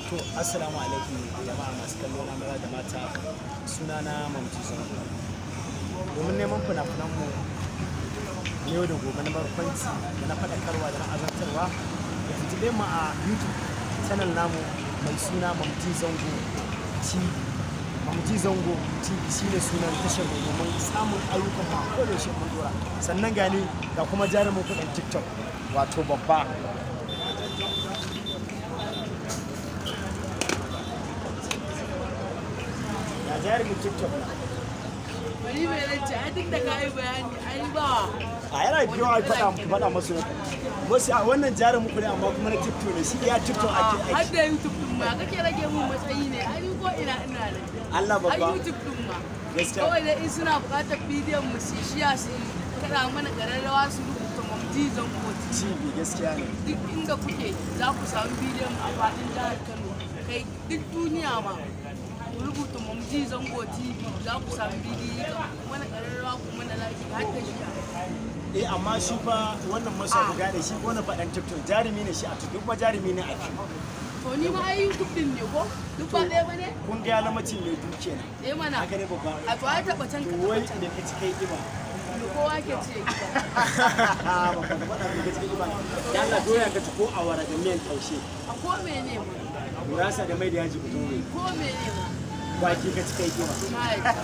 To, assalamu alaikum jama'a masu kallo na maza da mata, sunana Mamti Zango. Domin neman fina-finan mu yau da gobe na barkwanci da na faɗakarwa da na azantarwa, da fitile mu a YouTube channel namu mai suna Mamti Zango TV. Mamti Zango TV shine sunan tashar mu domin samun ayyukan mu a kodayaushe mun dora. Sannan gani ga kuma jarumin kuɗin TikTok wato babba. Jarumin TikTok na. Bari mai rance ai duk da kayi bayani ai ba. A yana biyo a faɗa masu wasu a wannan jarumin ku ne amma kuma na TikTok ne shi ya TikTok ake aiki. Har da YouTube din ma kake rage mun matsayi ne ai ko ina da. Allah babba. Ai YouTube din ma. Gaskiya. Kawai da in suna buƙatar bidiyon mu su shiya su kada mana ƙararrawa su rubuta Mamti Zango TV gaskiya ne. Duk inda kuke za ku samu bidiyon mu a faɗin jihar Kano kai duk duniya ma. Rubuta Mamti Zango TV za ku samu bidiyo mana ƙararrawa kuma na lafiya har da shi. Amma shi fa wannan masu ku gane shi ko na faɗan TikTok jarumi ne shi a TikTok kuma jarumi ne a fim. To ni ma ai YouTube din ne ko? Duk ba ɗaya bane? Kun ga lamacin mai duke na. Mana. Haka ne babba. A to ai taɓa can ka taɓa Wai can. da ka ci kai iba. Da kowa ke ce gida. Babba ka faɗa ka ci kai iba. Ya Allah doya ka ci ko awara da miyan taushe. A ko mene ma? Gurasa da mai da yaji fito ne. Ko mene ma? Baki ka ci kai iba. Ma'aikata.